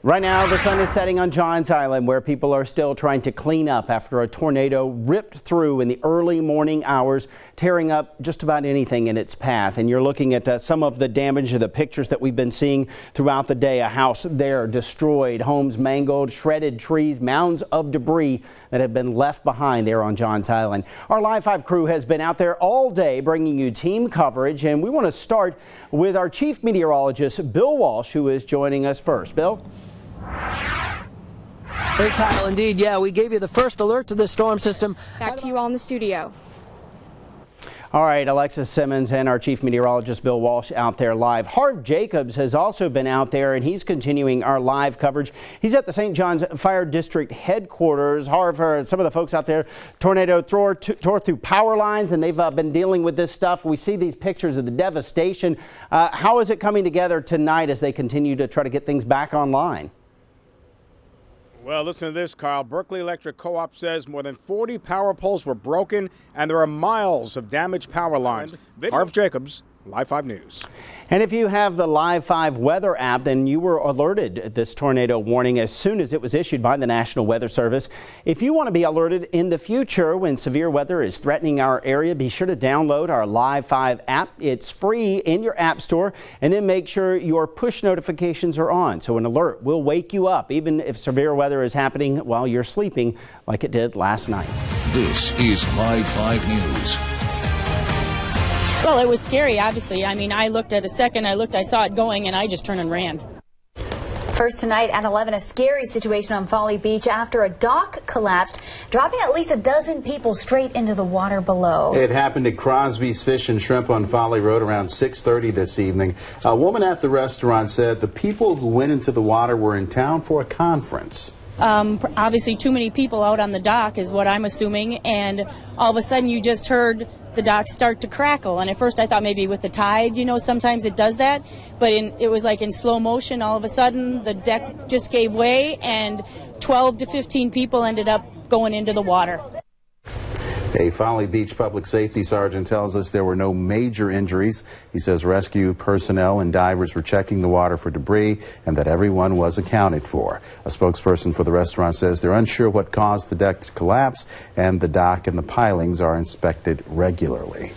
Right now, the sun is setting on Johns Island, where people are still trying to clean up after a tornado ripped through in the early morning hours, tearing up just about anything in its path. And you're looking at some of the damage of the pictures that we've been seeing throughout the day. A house there destroyed, homes mangled, shredded trees, mounds of debris that have been left behind there on Johns Island. Our Live 5 crew has been out there all day bringing you team coverage, and we want to start with our chief meteorologist, Bill Walsh, who is joining us first. Bill? Hey, Kyle, indeed, yeah, we gave you the first alert to the storm system. Back to you all in the studio. All right, Alexis Simmons and our chief meteorologist Bill Walsh out there live. Harv Jacobs has also been out there, and he's continuing our live coverage. He's at the St. John's Fire District headquarters. Harv, some of the folks out there, tornado tore through power lines, and they've been dealing with this stuff. We see these pictures of the devastation. How is it coming together tonight as they continue to try to get things back online? Well, listen to this, Carl. Berkeley Electric Co-op says more than 40 power poles were broken and there are miles of damaged power lines. Harv Jacobs, Live 5 News. And if you have the Live 5 weather app, then you were alerted at this tornado warning as soon as it was issued by the National Weather Service. If you want to be alerted in the future when severe weather is threatening our area, be sure to download our Live 5 app. It's free in your app store, and then make sure your push notifications are on, so an alert will wake you up even if severe weather is happening while you're sleeping, like it did last night. This is Live 5 News. Well, it was scary, obviously. I mean, I looked at a second, I saw it going, and I just turned and ran. First tonight at 11, a scary situation on Folly Beach after a dock collapsed, dropping at least a dozen people straight into the water below. It happened at Crosby's Fish and Shrimp on Folly Road around 6:30 this evening. A woman at the restaurant said the people who went into the water were in town for a conference. Obviously, too many people out on the dock is what I'm assuming, and all of a sudden you just heard the dock start to crackle. And at first I thought maybe with the tide, you know, sometimes it does that, but it was like in slow motion. All of a sudden the deck just gave way and 12 to 15 people ended up going into the water. A Folly Beach public safety sergeant tells us there were no major injuries. He says rescue personnel and divers were checking the water for debris and that everyone was accounted for. A spokesperson for the restaurant says they're unsure what caused the deck to collapse, and the dock and the pilings are inspected regularly.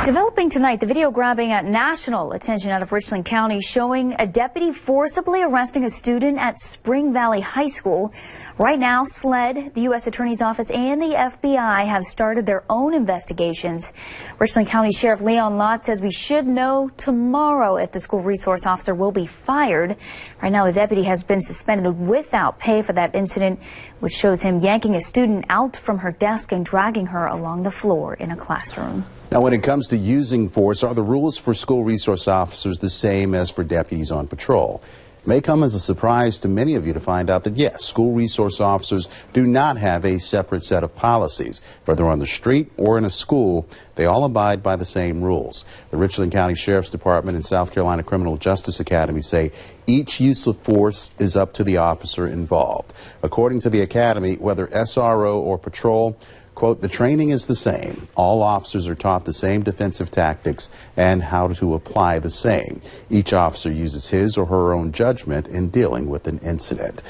Developing tonight, the video grabbing national attention out of Richland County, showing a deputy forcibly arresting a student at Spring Valley High School. Right now, SLED, the U.S. Attorney's Office, and the FBI have started their own investigations. Richland County Sheriff Leon Lott says we should know tomorrow if the school resource officer will be fired. Right now, the deputy has been suspended without pay for that incident, which shows him yanking a student out from her desk and dragging her along the floor in a classroom. Now, when it comes to using force, are the rules for school resource officers the same as for deputies on patrol? It may come as a surprise to many of you to find out that, yes, school resource officers do not have a separate set of policies. Whether on the street or in a school, they all abide by the same rules. The Richland County Sheriff's Department and South Carolina Criminal Justice Academy say each use of force is up to the officer involved. According to the academy, whether SRO or patrol, quote, the training is the same. All officers are taught the same defensive tactics and how to apply the same. Each officer uses his or her own judgment in dealing with an incident.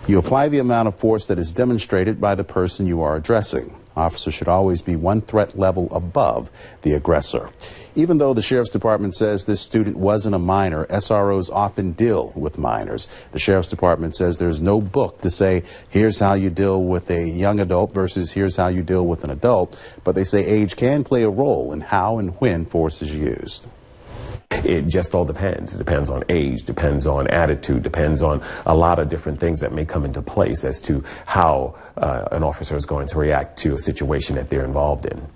You apply the amount of force that is demonstrated by the person you are addressing. Officers should always be one threat level above the aggressor. Even though the Sheriff's Department says this student wasn't a minor, SROs often deal with minors. The Sheriff's Department says there's no book to say, here's how you deal with a young adult versus here's how you deal with an adult, but they say age can play a role in how and when force is used. It just all depends. It depends on age, depends on attitude, depends on a lot of different things that may come into place as to how an officer is going to react to a situation that they're involved in.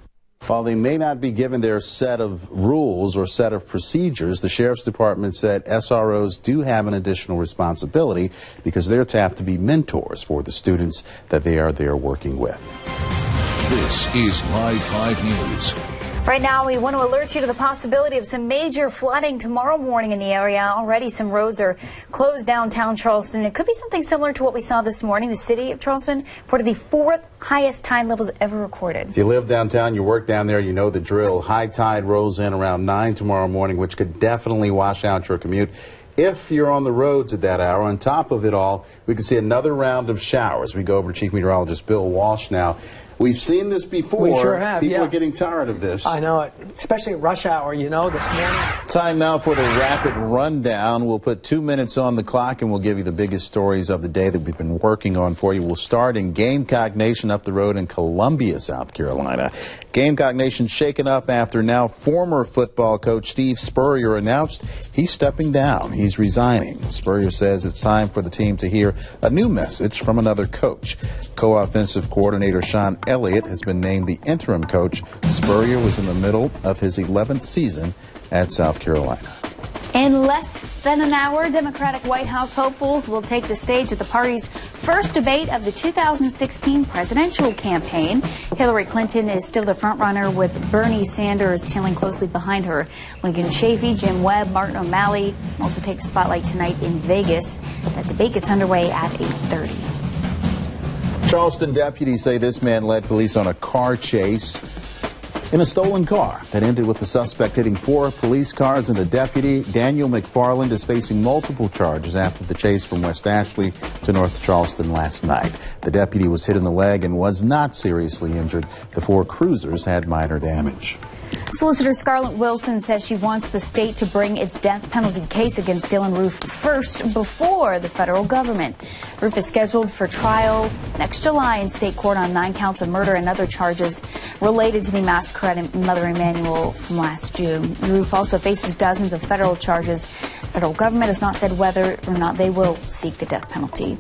While they may not be given their set of rules or set of procedures, the Sheriff's Department said SROs do have an additional responsibility because they're tapped to be mentors for the students that they are there working with. This is Live 5 News. Right now, we want to alert you to the possibility of some major flooding tomorrow morning in the area. Already some roads are closed downtown Charleston. It could be something similar to what we saw this morning. The city of Charleston reported the 4th highest tide levels ever recorded. If you live downtown, you work down there, you know the drill. High tide rolls in around 9 tomorrow morning, which could definitely wash out your commute. if you're on the roads at that hour. On top of it all, we can see another round of showers. We go over to Chief Meteorologist Bill Walsh now. We've seen this before. We sure have, People are getting tired of this. I know it, especially at rush hour, you know, this morning. Time now for the rapid rundown. We'll put 2 minutes on the clock and we'll give you the biggest stories of the day that we've been working on for you. We'll start in Gamecock Nation up the road in Columbia, South Carolina. Gamecock Nation shaken up after now former football coach Steve Spurrier announced he's stepping down. He's resigning. Spurrier says it's time for the team to hear a new message from another coach. Co-offensive coordinator Sean Elliott has been named the interim coach. Spurrier was in the middle of his 11th season at South Carolina. In less than an hour, Democratic White House hopefuls will take the stage at the party's first debate of the 2016 presidential campaign. Hillary Clinton is still the frontrunner, with Bernie Sanders tailing closely behind her. Lincoln Chafee, Jim Webb, Martin O'Malley also take the spotlight tonight in Vegas. That debate gets underway at 8:30. Charleston deputies say this man led police on a car chase in a stolen car that ended with the suspect hitting 4 police cars and a deputy. Daniel McFarland is facing multiple charges after the chase from West Ashley to North Charleston last night. The deputy was hit in the leg and was not seriously injured. The 4 cruisers had minor damage. Solicitor Scarlett Wilson says she wants the state to bring its death penalty case against Dylan Roof first before the federal government. Roof is scheduled for trial next July in state court on 9 counts of murder and other charges related to the massacre at Mother Emanuel from last June. Roof also faces dozens of federal charges. The federal government has not said whether or not they will seek the death penalty.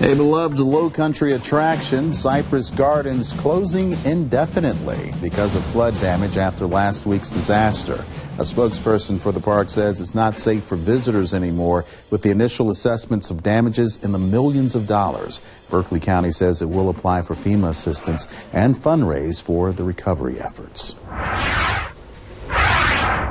A beloved low-country attraction, Cypress Gardens, closing indefinitely because of flood damage after last week's disaster. A spokesperson for the park says it's not safe for visitors anymore, with the initial assessments of damages in the millions of dollars. Berkeley County says it will apply for FEMA assistance and fundraise for the recovery efforts.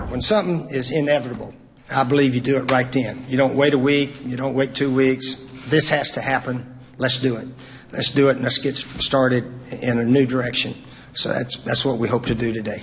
When something is inevitable, I believe you do it right then. You don't wait a week, you don't wait 2 weeks. This has to happen. Let's do it. Let's do it, and let's get started in a new direction. So that's what we hope to do today.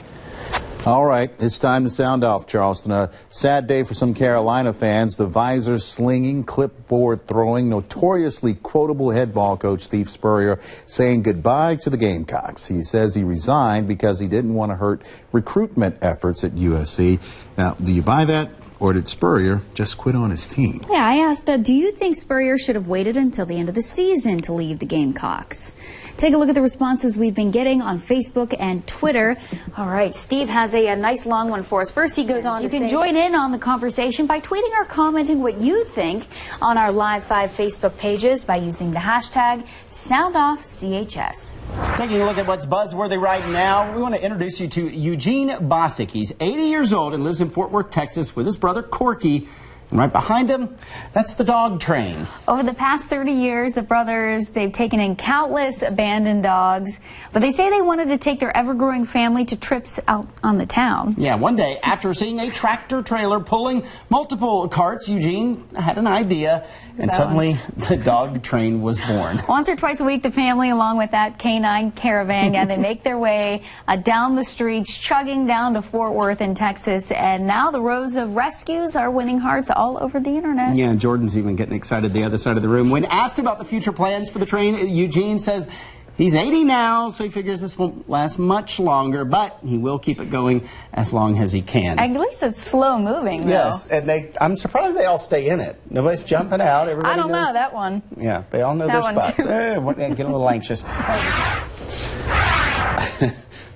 All right, it's time to sound off, Charleston. A sad day for some Carolina fans. The visor slinging, clipboard throwing, notoriously quotable head ball coach Steve Spurrier saying goodbye to the Gamecocks. He says he resigned because he didn't want to hurt recruitment efforts at USC. Now, do you buy that? Or did Spurrier just quit on his team? Yeah, I asked, do you think Spurrier should have waited until the end of the season to leave the Gamecocks? Take a look at the responses we've been getting on Facebook and Twitter. All right, Steve has a nice long one for us. First, he goes on to say, you can join in on the conversation by tweeting or commenting what you think on our Live 5 Facebook pages by using the hashtag SoundOffCHS. Taking a look at what's buzzworthy right now, we want to introduce you to Eugene Bostic. He's 80 years old and lives in Fort Worth, Texas with his brother Corky. And right behind him, that's the dog train. Over the past 30 years, the brothers, they've taken in countless abandoned dogs, but they say they wanted to take their ever-growing family to trips out on the town. Yeah, one day, after seeing a tractor trailer pulling multiple carts, Eugene had an idea, and suddenly the dog train was born. Once or twice a week, the family, along with that canine caravan, and they make their way down the streets, chugging down to Fort Worth in Texas, and now the rows of rescues are winning hearts all over the internet. Yeah, and Jordan's even getting excited the other side of the room. When asked about the future plans for the train, Eugene says he's 80 now, so he figures this won't last much longer, but he will keep it going as long as he can. At least it's slow moving, though. Yes, and I'm surprised they all stay in it. Nobody's jumping out. Everybody I don't knows. know that one. Yeah, they all know their spots. Get a little anxious.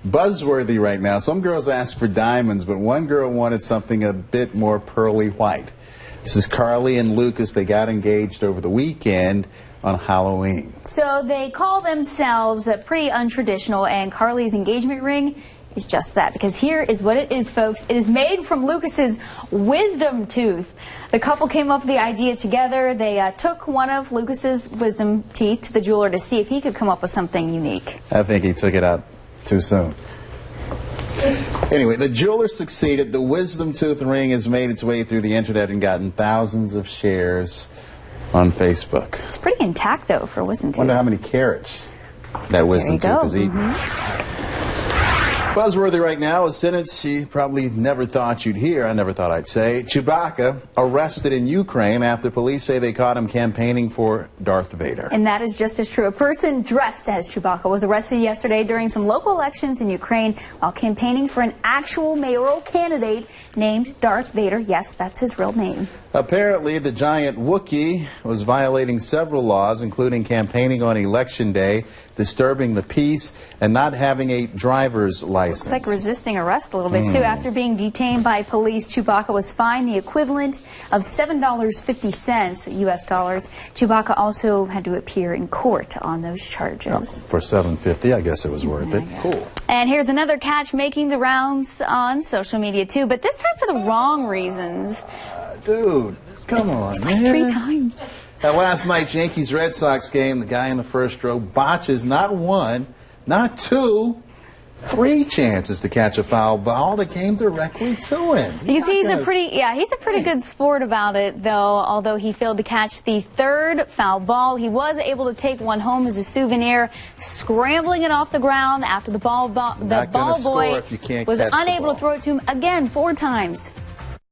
Buzzworthy right now. Some girls ask for diamonds, but one girl wanted something a bit more pearly white. This is Carly and Lucas. They got engaged over the weekend on Halloween. So they call themselves pretty untraditional, and Carly's engagement ring is just that, because here is what it is, folks. It is made from Lucas's wisdom tooth. The couple came up with the idea together. They took one of Lucas's wisdom teeth to the jeweler to see if he could come up with something unique. I think he took it out too soon. Anyway, the jeweler succeeded. The wisdom tooth ring has made its way through the internet and gotten thousands of shares on Facebook. It's pretty intact, though, for a wisdom tooth. Wonder how many carats that wisdom tooth is eating. Buzzworthy right now, a sentence you probably never thought you'd hear. I never thought I'd say. Chewbacca arrested in Ukraine after police say they caught him campaigning for Darth Vader. And that is just as true. A person dressed as Chewbacca was arrested yesterday during some local elections in Ukraine while campaigning for an actual mayoral candidate named Darth Vader. Yes, that's his real name. Apparently, the giant Wookiee was violating several laws, including campaigning on Election Day, disturbing the peace, and not having a driver's license. Looks like resisting arrest a little bit, too. After being detained by police, Chewbacca was fined the equivalent of $7.50 U.S. dollars. Chewbacca also had to appear in court on those charges. For $7.50, I guess it was worth it. Cool. And here's another catch making the rounds on social media, too, but this time for the wrong reasons. Dude, come on, it's man. Like 3 times. At last night's Yankees-Red Sox game, the guy in the first row botches not 1, not 2, 3 chances to catch a foul ball that came directly to him. You can see he's a pretty good sport about it, though. Although he failed to catch the 3rd foul ball, he was able to take one home as a souvenir, scrambling it off the ground after the ball boy was unable to throw it to him again 4 times.